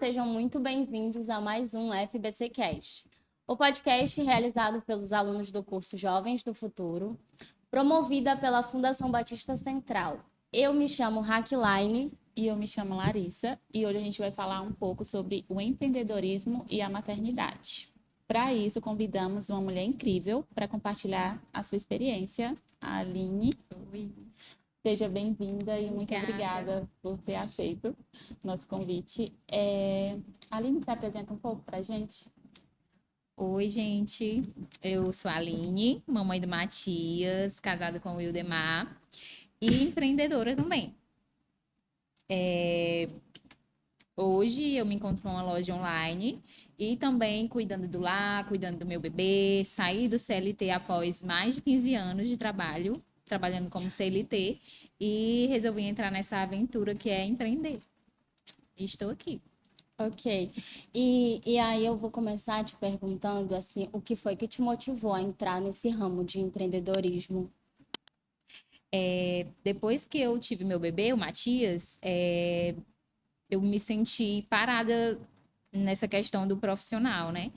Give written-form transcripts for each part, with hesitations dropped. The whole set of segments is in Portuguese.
sejam muito bem-vindos a mais um FBC Cast, o podcast realizado pelos alunos do curso Jovens do Futuro, promovida pela Fundação Batista Central. Eu me chamo Raqueline. E eu me chamo Larissa, e hoje a gente vai falar um pouco sobre o empreendedorismo e a maternidade. Para isso, convidamos uma mulher incrível para compartilhar a sua experiência, a Aline. Oi. Seja bem-vinda e muito obrigada por ter aceito o nosso convite. Aline, se apresenta um pouco para a gente? Oi, gente. Eu sou a Aline, mamãe do Matias, casada com o Wildemar e empreendedora também. Hoje eu me encontro numa loja online e também cuidando do lar, cuidando do meu bebê. Saí do CLT após mais de 15 anos de trabalho, trabalhando como CLT, e resolvi entrar nessa aventura que é empreender. E estou aqui. Ok. E aí eu vou começar te perguntando, assim, o que foi que te motivou a entrar nesse ramo de empreendedorismo? Depois que eu tive meu bebê, o Matias, eu me senti parada nessa questão do profissional, né?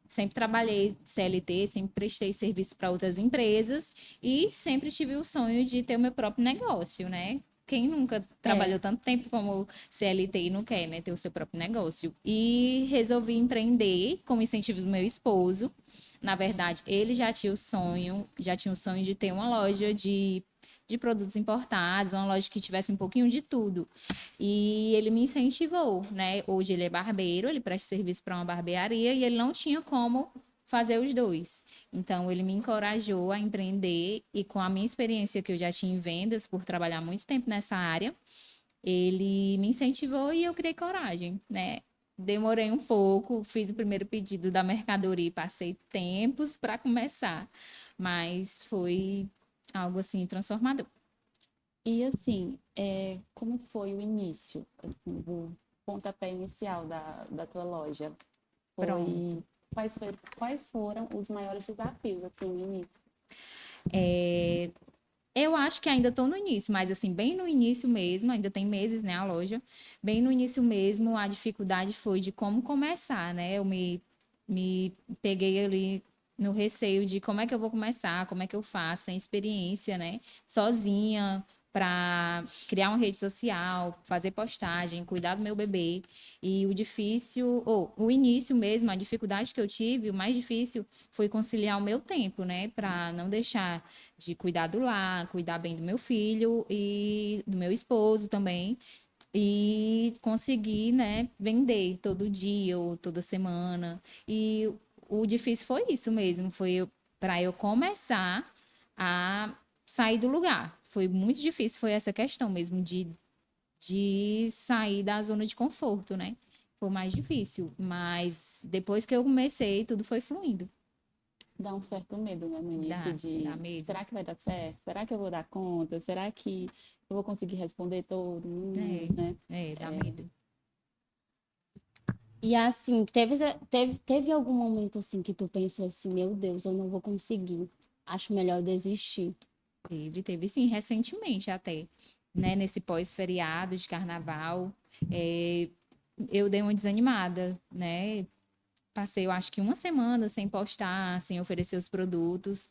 Sempre trabalhei CLT, sempre prestei serviço para outras empresas e sempre tive o sonho de ter o meu próprio negócio, né? Quem nunca trabalhou tanto tempo como CLT e não quer, né, ter o seu próprio negócio? E resolvi empreender com o incentivo do meu esposo. Na verdade, ele já tinha o sonho de ter uma loja de produtos importados, uma loja que tivesse um pouquinho de tudo. E ele me incentivou, né? Hoje ele é barbeiro, ele presta serviço para uma barbearia e ele não tinha como fazer os dois. Então, ele me encorajou a empreender e com a minha experiência que eu já tinha em vendas, por trabalhar muito tempo nessa área, ele me incentivou e eu criei coragem, né? Demorei um pouco, fiz o primeiro pedido da mercadoria e passei tempos para começar, mas foi algo assim transformador. E assim, como foi o início, assim, o pontapé inicial da tua loja? Pronto. Quais foram os maiores desafios, assim, no início? Eu acho que ainda estou no início, mas assim, bem no início mesmo, ainda tem meses, né, a loja. Bem no início mesmo, a dificuldade foi de como começar, né? Eu me peguei ali no receio de como é que eu vou começar, como é que eu faço, sem experiência, né? Sozinha, para criar uma rede social, fazer postagem, cuidar do meu bebê. E o difícil, ou o início mesmo, a dificuldade que eu tive, o mais difícil foi conciliar o meu tempo, né? Para não deixar de cuidar do lar, cuidar bem do meu filho e do meu esposo também. E conseguir, né, vender todo dia ou toda semana. E o difícil foi isso mesmo, foi para eu começar a sair do lugar. Foi muito difícil, foi essa questão mesmo de sair da zona de conforto, né? Foi mais difícil, mas depois que eu comecei, tudo foi fluindo. Dá um certo medo, né, no início Dá medo. será que vai dar certo? Será que eu vou dar conta? Será que eu vou conseguir responder todo mundo, né? Dá medo. E assim, teve algum momento assim que tu pensou assim, meu Deus, eu não vou conseguir, acho melhor desistir. Teve sim, recentemente até, né? Nesse pós-feriado de carnaval, eu dei uma desanimada, né? Passei, eu acho que uma semana sem postar, sem oferecer os produtos,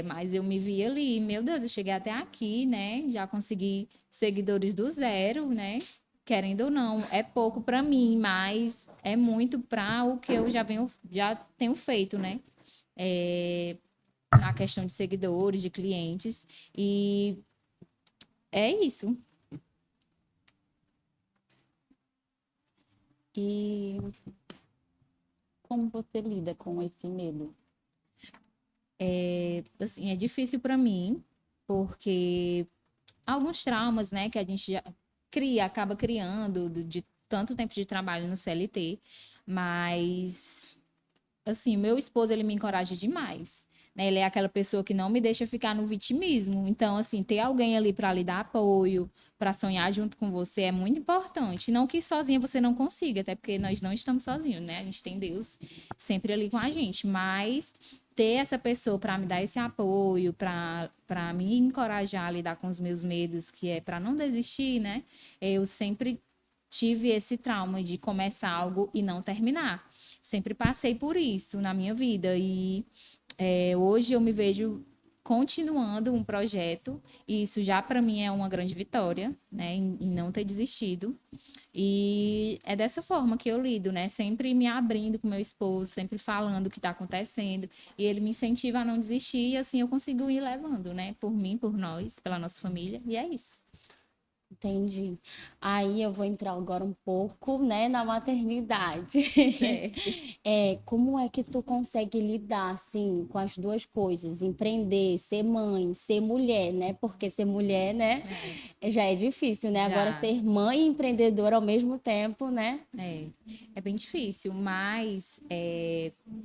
mas eu me vi ali, meu Deus, eu cheguei até aqui, né? Já consegui seguidores do zero, né? Querendo ou não, é pouco para mim, mas é muito para o que eu já tenho feito, né? Na questão de seguidores, de clientes, e é isso. E como você lida com esse medo? Assim, é difícil para mim, porque alguns traumas, né, que a gente já acaba criando de tanto tempo de trabalho no CLT, mas assim, meu esposo, ele me encoraja demais, né? Ele é aquela pessoa que não me deixa ficar no vitimismo. Então, assim, ter alguém ali para lhe dar apoio, para sonhar junto com você é muito importante. Não que sozinha você não consiga, até porque nós não estamos sozinhos, né? A gente tem Deus sempre ali com a gente, mas ter essa pessoa para me dar esse apoio, para me encorajar a lidar com os meus medos, que é para não desistir, né? Eu sempre tive esse trauma de começar algo e não terminar. Sempre passei por isso na minha vida e hoje eu me vejo continuando um projeto e isso já para mim é uma grande vitória, né, em não ter desistido. E é dessa forma que eu lido, né? Sempre me abrindo com meu esposo, sempre falando o que está acontecendo. E ele me incentiva a não desistir e assim eu consigo ir levando, né? Por mim, por nós, pela nossa família. E é isso. Entendi. Aí eu vou entrar agora um pouco, né, na maternidade. Certo. Como é que tu consegue lidar, assim, com as duas coisas? Empreender, ser mãe, ser mulher, né? Porque ser mulher, né, já é difícil, né? Agora Já. ser mãe e empreendedora ao mesmo tempo, né? É bem difícil, mas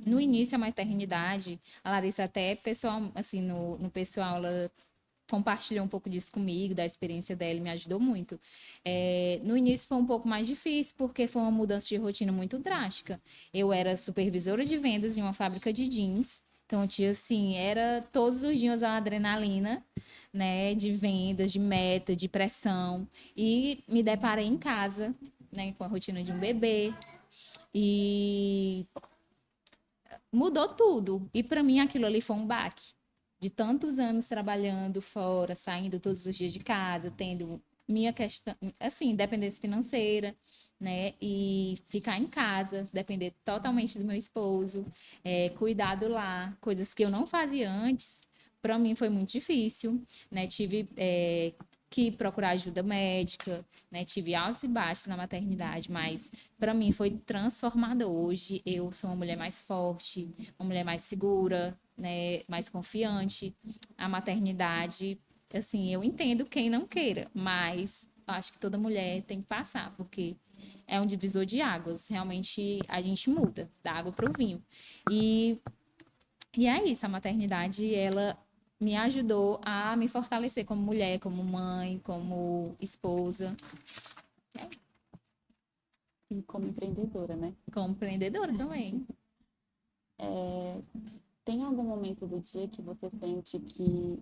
no início a maternidade, a Larissa até pessoal, assim, no pessoal, ela compartilhou um pouco disso comigo, da experiência dela, e me ajudou muito. No início foi um pouco mais difícil, porque foi uma mudança de rotina muito drástica. Eu era supervisora de vendas em uma fábrica de jeans, então tinha assim, era todos os dias uma adrenalina, né, de vendas, de meta, de pressão, e me deparei em casa, né, com a rotina de um bebê, e mudou tudo. E para mim aquilo ali foi um baque. De tantos anos trabalhando fora, saindo todos os dias de casa, tendo minha questão, assim, dependência financeira, né? E ficar em casa, depender totalmente do meu esposo, cuidar do lar, coisas que eu não fazia antes, para mim foi muito difícil, né? Tive que procurar ajuda médica, né? Tive altos e baixos na maternidade, mas para mim foi transformador. Hoje eu sou uma mulher mais forte, uma mulher mais segura, né? Mais confiante. A maternidade, assim, eu entendo quem não queira, mas eu acho que toda mulher tem que passar, porque é um divisor de águas. Realmente a gente muda da água para o vinho. E, e é isso, a maternidade, ela me ajudou a me fortalecer como mulher, como mãe, como esposa, E como empreendedora, né? como empreendedora também. Tem algum momento do dia que você sente que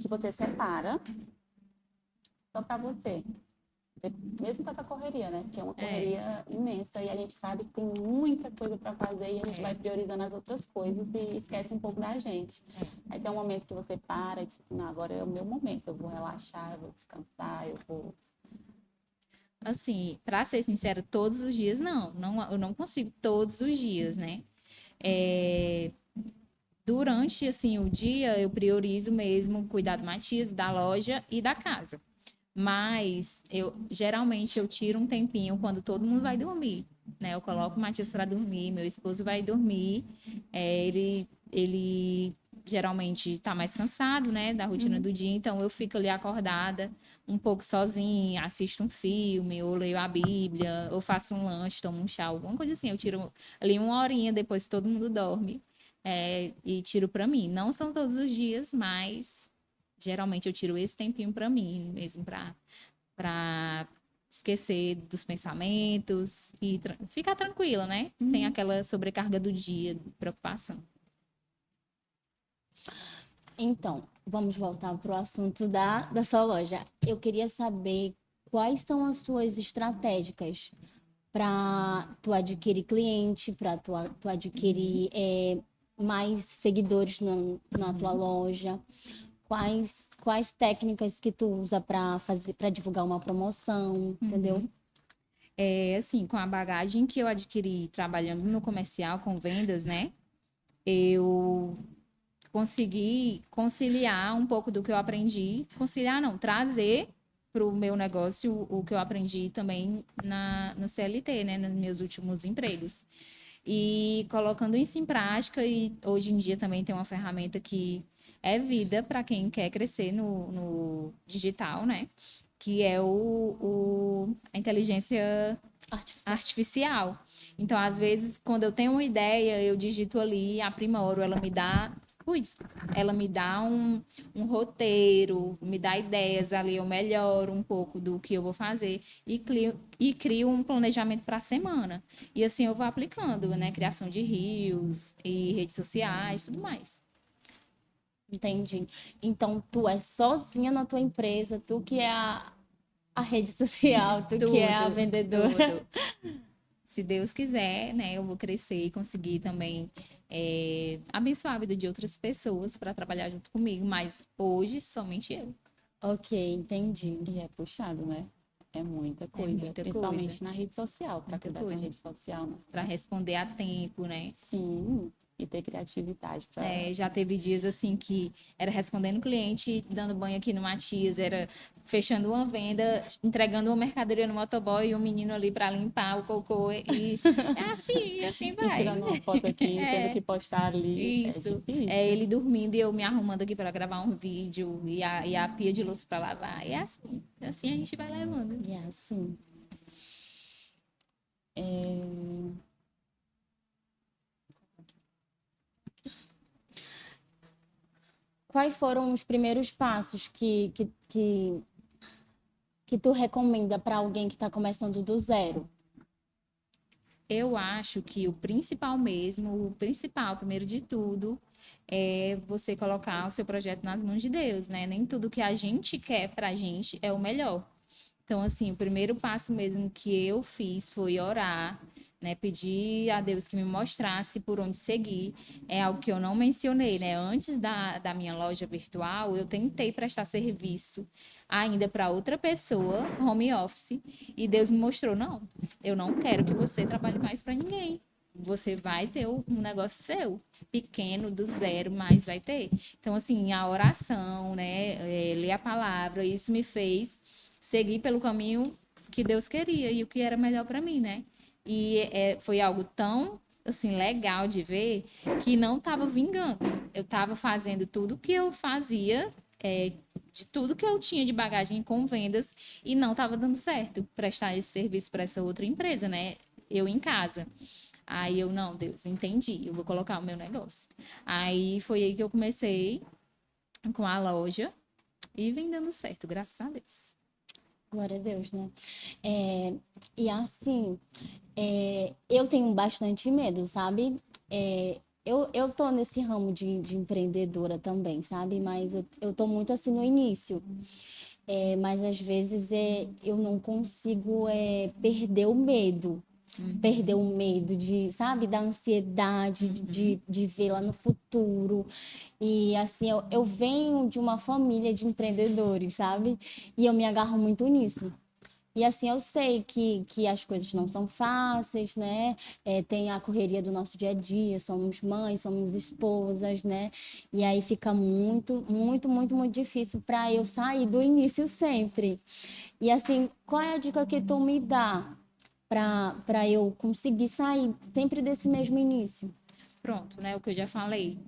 você separa só para você? Mesmo com essa correria, né? Que é uma correria imensa e a gente sabe que tem muita coisa para fazer e a gente vai priorizando as outras coisas e esquece um pouco da gente. Aí tem um momento que você para e diz, não, agora é o meu momento, eu vou relaxar, eu vou descansar, eu vou... Assim, para ser sincera, todos os dias não, eu não consigo todos os dias, né? Durante assim o dia eu priorizo mesmo cuidar do Matias, da loja e da casa. Mas eu geralmente eu tiro um tempinho quando todo mundo vai dormir, né? Eu coloco o Matias para dormir, meu esposo vai dormir, ele geralmente está mais cansado, né, da rotina do dia, então eu fico ali acordada um pouco sozinha, assisto um filme, ou leio a Bíblia, ou faço um lanche, tomo um chá, alguma coisa assim. Eu tiro ali uma horinha depois que todo mundo dorme, e tiro para mim. Não são todos os dias, mas geralmente eu tiro esse tempinho para mim, mesmo para esquecer dos pensamentos e ficar tranquila, né? Sem aquela sobrecarga do dia, de preocupação. Então, vamos voltar para o assunto da sua loja. Eu queria saber quais são as suas estratégicas para tu adquirir cliente, para tu adquirir mais seguidores na tua loja. Quais técnicas que tu usa para divulgar uma promoção, entendeu? Assim, com a bagagem que eu adquiri trabalhando no comercial com vendas, né? Eu consegui conciliar um pouco do que eu aprendi, conciliar não, trazer para o meu negócio o que eu aprendi também no CLT, né, nos meus últimos empregos. E colocando isso em prática, e hoje em dia também tem uma ferramenta que é vida para quem quer crescer no digital, né? Que é a inteligência artificial. Então, às vezes, quando eu tenho uma ideia, eu digito ali, aprimoro, ela me dá um roteiro, me dá ideias ali, eu melhoro um pouco do que eu vou fazer e crio um planejamento para a semana. E assim eu vou aplicando, né? Criação de reels e redes sociais, tudo mais. Entendi. Então, tu é sozinha na tua empresa, tu que é A rede social, tu que é a vendedora. tudo. Se Deus quiser, né, eu vou crescer e conseguir também abençoar a vida de outras pessoas para trabalhar junto comigo, mas hoje somente eu. Ok, entendi. E é puxado, né? É muita coisa, muita principalmente coisa. na rede social, para Muita cuidar da coisa. rede social, né? Para responder a tempo, né? Sim, e ter criatividade para... Já teve dias assim que era respondendo cliente, dando banho aqui no Matias, era fechando uma venda, entregando uma mercadoria no motoboy e um menino ali para limpar o cocô. E é assim E vai. tirando uma foto aqui, tendo que postar ali, é Isso. difícil. É ele dormindo e eu me arrumando aqui para gravar um vídeo e a pia de louça para lavar. É assim a gente vai levando. E é assim. Quais foram os primeiros passos que tu recomenda para alguém que está começando do zero? Eu acho que o principal mesmo, o principal, primeiro de tudo, é você colocar o seu projeto nas mãos de Deus, né? Nem tudo que a gente quer pra gente é o melhor. Então, assim, o primeiro passo mesmo que eu fiz foi orar, né? Pedir a Deus que me mostrasse por onde seguir. É algo que eu não mencionei, né? Antes da minha loja virtual, eu tentei prestar serviço ainda para outra pessoa, home office, e Deus me mostrou: não, eu não quero que você trabalhe mais para ninguém. Você vai ter um negócio seu, pequeno, do zero, mas vai ter. Então, assim, a oração, né? Ler a palavra, isso me fez seguir pelo caminho que Deus queria e o que era melhor para mim, né? E foi algo tão assim legal de ver que não estava vingando. Eu estava fazendo tudo que eu fazia, de tudo que eu tinha de bagagem com vendas e não estava dando certo prestar esse serviço para essa outra empresa, né? Eu em casa. Aí eu, não, Deus, entendi, eu vou colocar o meu negócio. Aí foi aí que eu comecei com a loja e vem dando certo, graças a Deus. Glória a Deus, né? E assim, eu tenho bastante medo, sabe? Eu tô nesse ramo de empreendedora também, sabe? Mas eu tô muito assim no início. Mas às vezes eu não consigo perder o medo. Perder o medo de, sabe, da ansiedade de ver lá no futuro. E assim, eu venho de uma família de empreendedores, sabe? E eu me agarro muito nisso. E assim, eu sei que as coisas não são fáceis, né? Tem a correria do nosso dia a dia, somos mães, somos esposas, né? E aí fica muito, muito, muito, muito difícil para eu sair do início sempre. E assim, qual é a dica que tu me dá para eu conseguir sair sempre desse mesmo início? Pronto, né? O que eu já falei.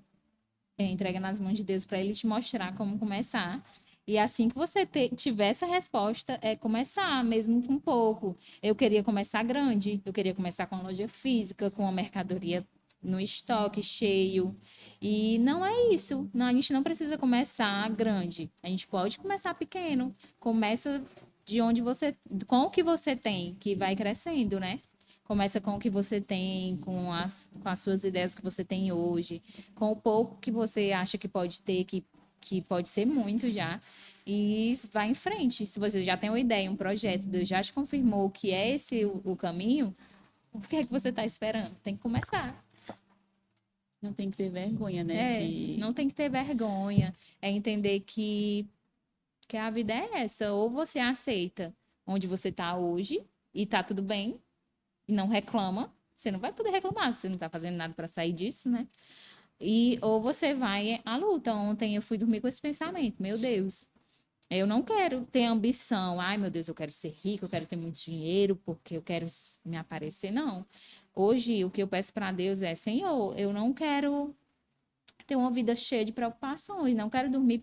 Entrega nas mãos de Deus para ele te mostrar como começar. E assim que você tiver essa resposta, é começar, mesmo com pouco. Eu queria começar grande, eu queria começar com a loja física, com a mercadoria no estoque cheio. E não é isso. Não, a gente não precisa começar grande. A gente pode começar pequeno. Começa de onde você, com o que você tem, que vai crescendo, né? Começa com o que você tem, com as suas ideias que você tem hoje, com o pouco que você acha que pode ter, que pode ser muito já, e vai em frente. Se você já tem uma ideia, um projeto, Deus já te confirmou que é esse o caminho, o que é que você está esperando? Tem que começar. Não tem que ter vergonha, né? Não tem que ter vergonha. É entender que a vida é essa. Ou você aceita onde você está hoje e está tudo bem, e não reclama, você não vai poder reclamar, você não está fazendo nada para sair disso, né? Ou você vai à luta. Ontem eu fui dormir com esse pensamento, meu Deus, eu não quero ter ambição, ai meu Deus, eu quero ser rico, eu quero ter muito dinheiro, porque eu quero me aparecer, não. Hoje, o que eu peço para Deus é, Senhor, eu não quero ter uma vida cheia de preocupações, não quero dormir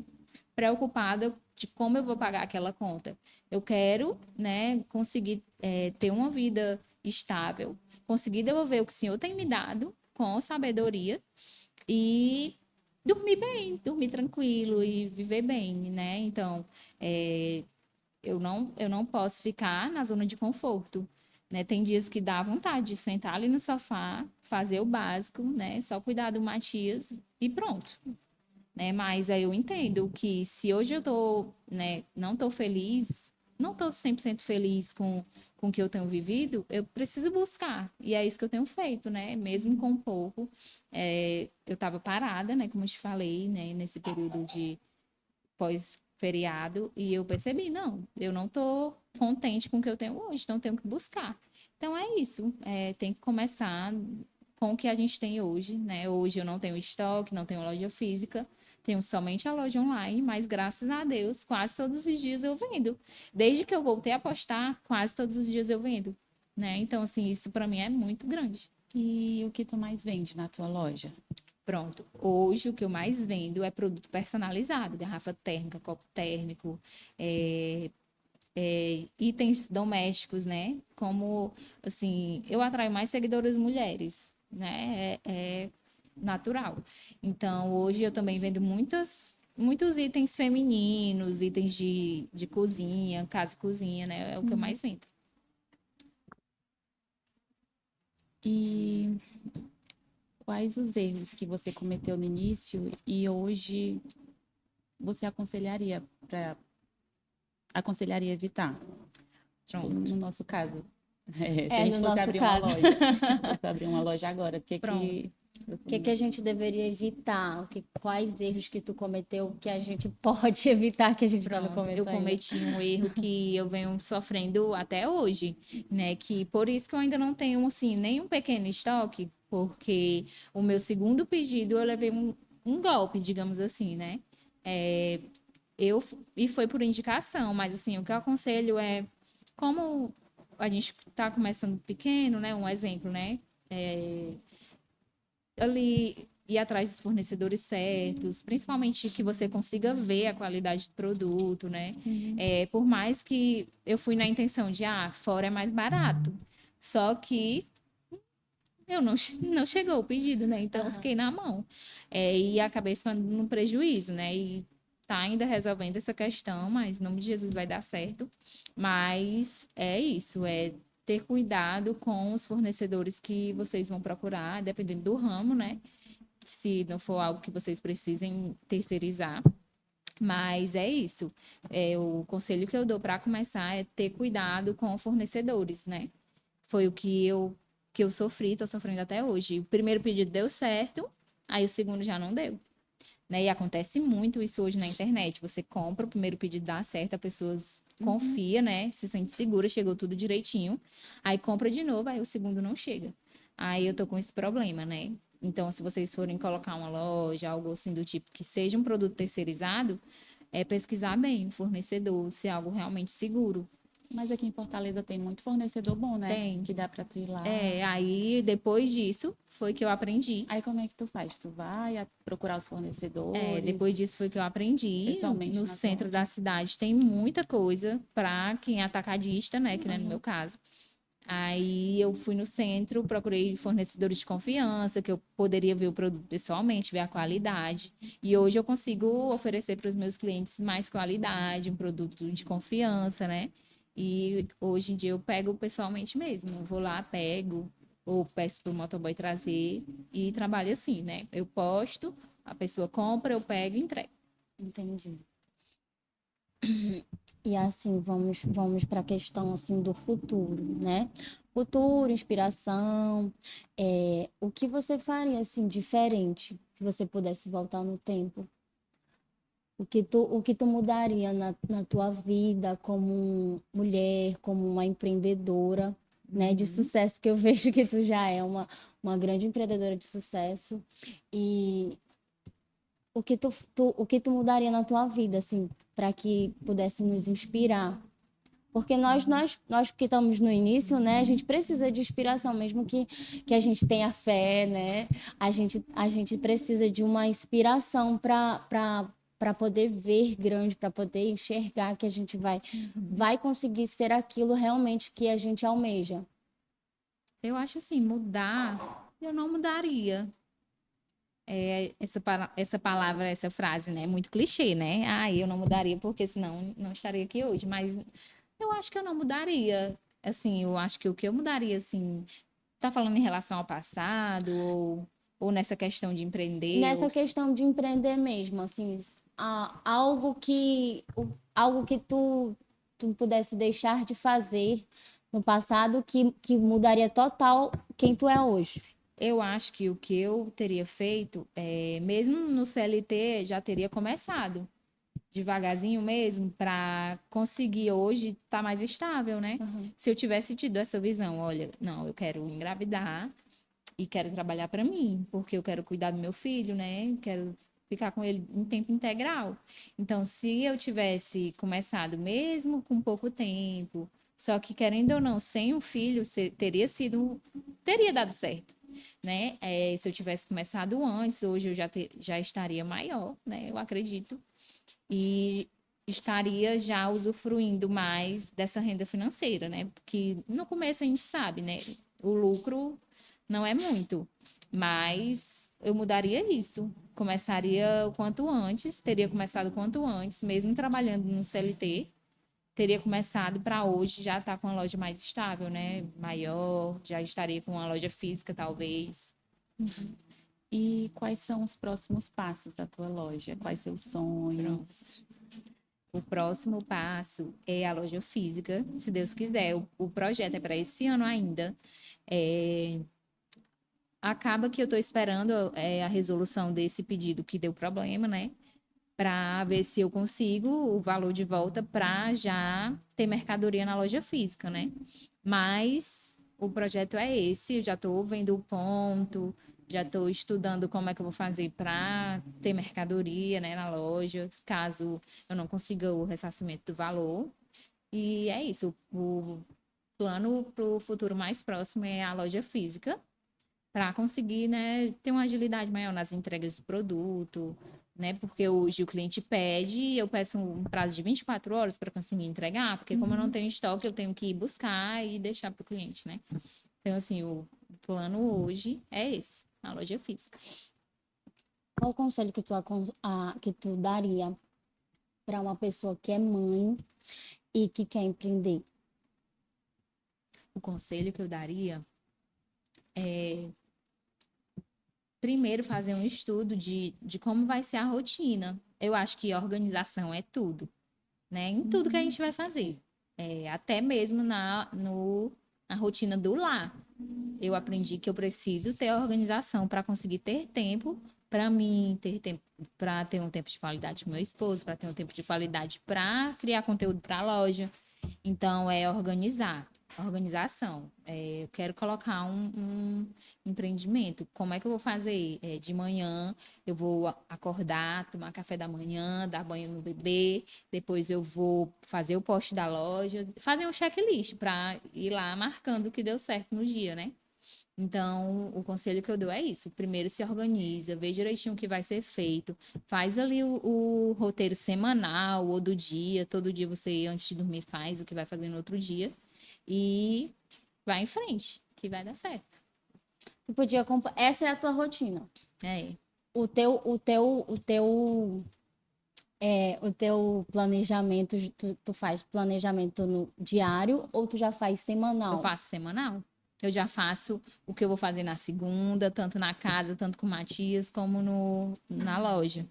preocupada de como eu vou pagar aquela conta. Eu quero, né, conseguir ter uma vida estável, conseguir devolver o que o Senhor tem me dado com sabedoria e dormir bem, dormir tranquilo e viver bem, né? Então, eu não posso ficar na zona de conforto, né? Tem dias que dá vontade de sentar ali no sofá, fazer o básico, né? Só cuidar do Matias e pronto, né? Mas aí eu entendo que se hoje eu tô, né, não tô feliz, não estou 100% feliz com o que eu tenho vivido, eu preciso buscar. E é isso que eu tenho feito, né? Mesmo com pouco. Eu estava parada, né? Como eu te falei, né? Nesse período de pós-feriado. E eu percebi, não, eu não estou contente com o que eu tenho hoje, então eu tenho que buscar. Então é isso. Tem que começar com o que a gente tem hoje, né? Hoje eu não tenho estoque, não tenho loja física. Tenho somente a loja online, mas graças a Deus, quase todos os dias eu vendo. Desde que eu voltei a postar, quase todos os dias eu vendo, né? Então, assim, isso para mim é muito grande. E o que tu mais vende na tua loja? Pronto. Hoje o que eu mais vendo é produto personalizado, garrafa térmica, copo térmico, itens domésticos, né? Como, assim, eu atraio mais seguidoras mulheres, né? É natural. Então, hoje eu também vendo muitos itens femininos, itens de cozinha, casa e cozinha, né? É o que eu mais vendo. E quais os erros que você cometeu no início e hoje você aconselharia evitar? Tipo, no nosso caso. Se a gente no fosse nosso abrir caso. uma loja, fosse abrir uma loja agora, Pronto. O que a gente deveria evitar? Quais erros que tu cometeu que a gente pode evitar, que a gente está no Pronto, começo eu ainda? cometi um erro que eu venho sofrendo até hoje, né? Que por isso que eu ainda não tenho, assim, nenhum pequeno estoque, porque o meu segundo pedido eu levei um golpe, digamos assim, né? É, e foi por indicação, mas assim, o que eu aconselho é, como a gente está começando pequeno, né? Um exemplo, né? Ali ir atrás dos fornecedores certos, principalmente que você consiga ver a qualidade do produto, né? Por mais que eu fui na intenção de, fora é mais barato. Só que eu não chegou o pedido, né? Então eu fiquei na mão. E acabei ficando no prejuízo, né? E tá ainda resolvendo essa questão, mas em nome de Jesus vai dar certo. Mas é isso, ter cuidado com os fornecedores que vocês vão procurar, dependendo do ramo, né? Se não for algo que vocês precisem terceirizar. Mas é isso. O conselho que eu dou para começar é ter cuidado com fornecedores, né? Foi o que eu sofri, estou sofrendo até hoje. O primeiro pedido deu certo, aí o segundo já não deu. Né? E acontece muito isso hoje na internet. Você compra, o primeiro pedido dá certo, a pessoa confia, né? Se sente segura, chegou tudo direitinho. Aí compra de novo, aí o segundo não chega. Aí eu tô com esse problema, né? Então, se vocês forem colocar uma loja, algo assim do tipo, que seja um produto terceirizado, pesquisar bem o fornecedor, se é algo realmente seguro. Mas aqui em Fortaleza tem muito fornecedor bom, né? Tem. Que dá pra tu ir lá. Aí depois disso foi que eu aprendi. Aí como é que tu faz? Tu vai procurar os fornecedores? Depois disso foi que eu aprendi. Pessoalmente No na centro loja. da cidade tem muita coisa para quem é atacadista, né? Que não é no meu caso. Aí eu fui no centro, procurei fornecedores de confiança, que eu poderia ver o produto pessoalmente, ver a qualidade. E hoje eu consigo oferecer para os meus clientes mais qualidade, um produto de confiança, né? E hoje em dia eu pego pessoalmente mesmo. Eu vou lá, pego, ou peço para o motoboy trazer e trabalho assim, né? Eu posto, a pessoa compra, eu pego e entrego. Entendi. E assim, vamos para a questão assim do futuro, né? Futuro, inspiração, o que você faria assim diferente se você pudesse voltar no tempo? O que tu mudaria na tua vida como mulher, como uma empreendedora, né, de sucesso, que eu vejo que tu já é uma grande empreendedora de sucesso. E o que tu mudaria na tua vida, assim, para que pudesse nos inspirar? Porque nós que estamos no início, né, a gente precisa de inspiração, mesmo que a gente tenha fé, né? A gente precisa de uma inspiração para poder ver grande, para poder enxergar que a gente vai conseguir ser aquilo realmente que a gente almeja. Eu acho assim, mudar, eu não mudaria. Essa palavra, essa frase, né? Muito clichê, né? Eu não mudaria porque senão não estaria aqui hoje. Mas eu acho que eu não mudaria. Assim, eu acho que o que eu mudaria, assim, tá falando em relação ao passado ou nessa questão de empreender? Nessa questão de empreender mesmo, assim, algo que tu tu pudesse deixar de fazer no passado que mudaria total quem tu é hoje? Eu acho que o que eu teria feito, mesmo no CLT, já teria começado devagarzinho mesmo, para conseguir hoje estar mais estável, né? Se eu tivesse tido essa visão, olha, não, eu quero engravidar e quero trabalhar para mim, porque eu quero cuidar do meu filho, né? Quero ficar com ele em tempo integral. Então, se eu tivesse começado mesmo com pouco tempo, só que querendo ou não, sem um filho, teria dado certo, né? Se eu tivesse começado antes, hoje eu já estaria maior, né? Eu acredito. E estaria já usufruindo mais dessa renda financeira, né? Porque no começo a gente sabe, né? O lucro não é muito, mas eu mudaria isso. Começaria o quanto antes, teria começado o quanto antes, mesmo trabalhando no CLT, teria começado para hoje já estar com uma loja mais estável, né? Maior, já estaria com uma loja física, talvez. E quais são os próximos passos da tua loja? Quais seus sonhos? O próximo passo é a loja física, se Deus quiser. O projeto é para esse ano ainda. Acaba que eu estou esperando a resolução desse pedido que deu problema, né? Para ver se eu consigo o valor de volta para já ter mercadoria na loja física, né? Mas o projeto é esse, eu já estou vendo o ponto, já estou estudando como é que eu vou fazer para ter mercadoria, né, na loja, caso eu não consiga o ressarcimento do valor. E é isso, o plano para o futuro mais próximo é a loja física, para conseguir, né, ter uma agilidade maior nas entregas do produto, né? Porque hoje o cliente pede e eu peço um prazo de 24 horas para conseguir entregar, porque como eu não tenho estoque, eu tenho que ir buscar e deixar para o cliente, né? Então, assim, o plano hoje é esse, a loja física. Qual o conselho que tu daria para uma pessoa que é mãe e que quer empreender? O conselho que eu daria é primeiro fazer um estudo de como vai ser a rotina. Eu acho que organização é tudo, né? Em tudo que a gente vai fazer. Até mesmo na rotina do lar. Eu aprendi que eu preciso ter organização para conseguir ter tempo para mim, ter tempo para ter um tempo de qualidade com meu esposo, para ter um tempo de qualidade para criar conteúdo para a loja. Então, é organização. Eu quero colocar um empreendimento. Como é que eu vou fazer? De manhã, eu vou acordar, tomar café da manhã, dar banho no bebê, depois eu vou fazer o post da loja, fazer um checklist para ir lá marcando o que deu certo no dia, né? Então, o conselho que eu dou é isso. Primeiro se organiza, vê direitinho o que vai ser feito, faz ali o roteiro semanal ou do dia, todo dia você, antes de dormir, faz o que vai fazer no outro dia e vai em frente, que vai dar certo. Tu podia essa é a tua rotina. É. O teu planejamento, tu faz planejamento no diário ou tu já faz semanal? Eu faço semanal. Eu já faço o que eu vou fazer na segunda, tanto na casa, tanto com o Matias, como na loja.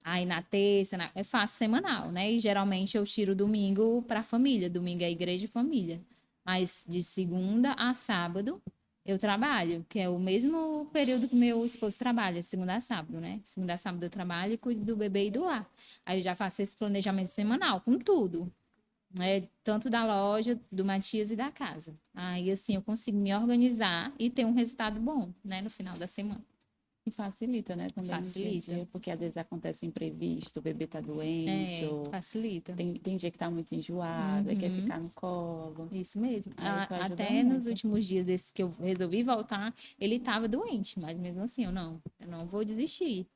Aí na terça, eu faço semanal, né? E geralmente eu tiro domingo para a família. Domingo é igreja e família. Mas de segunda a sábado eu trabalho, que é o mesmo período que meu esposo trabalha, segunda a sábado, né? Segunda a sábado eu trabalho e cuido do bebê e do lar. Aí eu já faço esse planejamento semanal, com tudo. Tanto da loja, do Matias e da casa. Aí, assim, eu consigo me organizar e ter um resultado bom, né, no final da semana. E facilita, né? Também Facilita. no dia a dia, porque às vezes acontece um imprevisto, o bebê tá doente, ou facilita. tem dia que tá muito enjoado, aí quer ficar no colo. Isso mesmo. Aí isso ajuda Até muito. nos últimos dias desses que eu resolvi voltar, ele estava doente, mas mesmo assim, eu não vou desistir,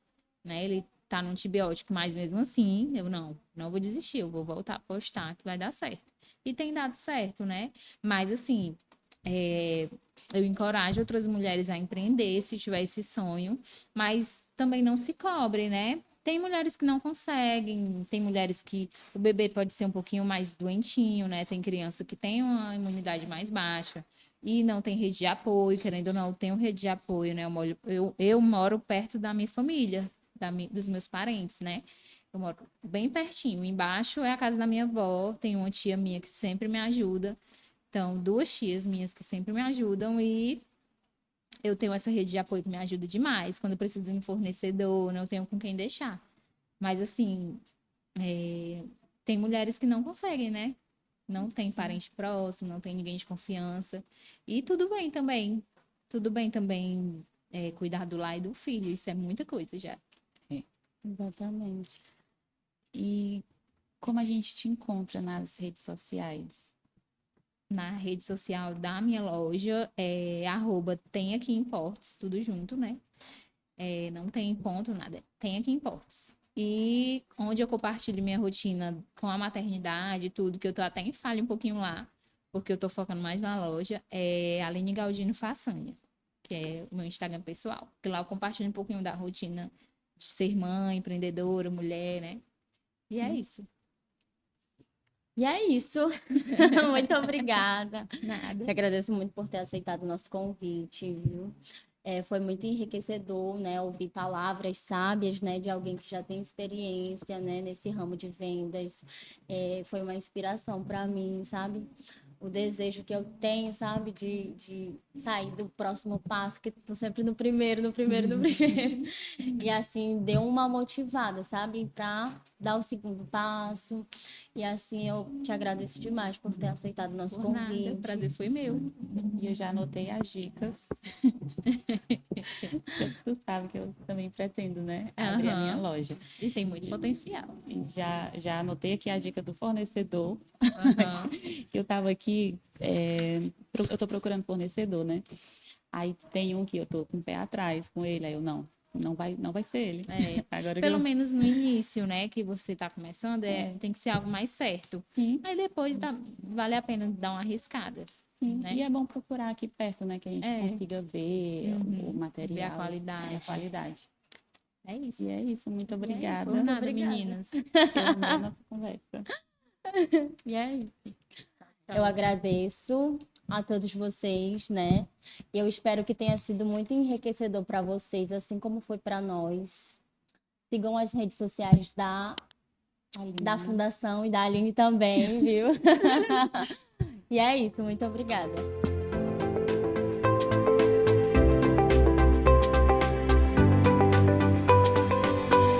né? Ele tá no antibiótico, mas mesmo assim, eu não vou desistir, eu vou voltar a postar que vai dar certo. E tem dado certo, né? Mas assim, eu encorajo outras mulheres a empreender se tiver esse sonho, mas também não se cobre, né? Tem mulheres que não conseguem, tem mulheres que o bebê pode ser um pouquinho mais doentinho, né? Tem criança que tem uma imunidade mais baixa e não tem rede de apoio, querendo ou não, eu tenho rede de apoio, né? Eu moro perto da minha família, dos meus parentes, né? Eu moro bem pertinho. Embaixo é a casa da minha avó, tem uma tia minha que sempre me ajuda. Então, 2 tias minhas que sempre me ajudam e eu tenho essa rede de apoio que me ajuda demais. Quando eu preciso de um fornecedor, não tenho com quem deixar. Mas, assim, tem mulheres que não conseguem, né? Não tem parente próximo, não tem ninguém de confiança. E tudo bem também. Tudo bem também cuidar do lar e do filho. Isso é muita coisa já. Exatamente. E como a gente te encontra nas redes sociais? Na rede social da minha loja é @TemAquiImports, tudo junto, né? Não tem ponto, nada. Tem Aqui Imports. E onde eu compartilho minha rotina com a maternidade, tudo, que eu tô até em falha um pouquinho lá, porque eu tô focando mais na loja, é Aline Galdino Façanha, que é o meu Instagram pessoal. Porque lá eu compartilho um pouquinho da rotina de ser mãe, empreendedora, mulher, né? E é isso. E é isso. Muito obrigada. Nada. Eu agradeço muito por ter aceitado o nosso convite, viu? Foi muito enriquecedor, né? Ouvir palavras sábias, né? De alguém que já tem experiência, né? Nesse ramo de vendas. Foi uma inspiração para mim, sabe? O desejo que eu tenho, sabe? De sair do próximo passo, que tô sempre no primeiro. E assim, deu uma motivada, sabe? Para dar o segundo passo. E assim, eu te agradeço demais por ter aceitado o nosso Por nada. convite. O prazer foi meu. E eu já anotei as dicas. Tu sabe que eu também pretendo, né? Abrir a minha Aham. loja. E tem muito potencial. E já anotei aqui a dica do fornecedor. Aham. Que eu estava aqui, eu estou procurando fornecedor, né? Aí tem um que eu estou com o pé atrás com ele, aí eu não vai ser ele. Agora Pelo menos no início, né, que você tá começando, tem que ser algo mais certo. Sim, Aí depois vale a pena dar uma arriscada. sim. Né? E é bom procurar aqui perto, né? Que a gente consiga ver o material. Ver a qualidade. A qualidade. É isso. E é isso, muito obrigada. Por nada, obrigada. meninas. Eu amei a nossa conversa. E é isso. Eu agradeço a todos vocês, né? E eu espero que tenha sido muito enriquecedor para vocês, assim como foi para nós. Sigam as redes sociais da Fundação e da Aline também, viu? E é isso, muito obrigada.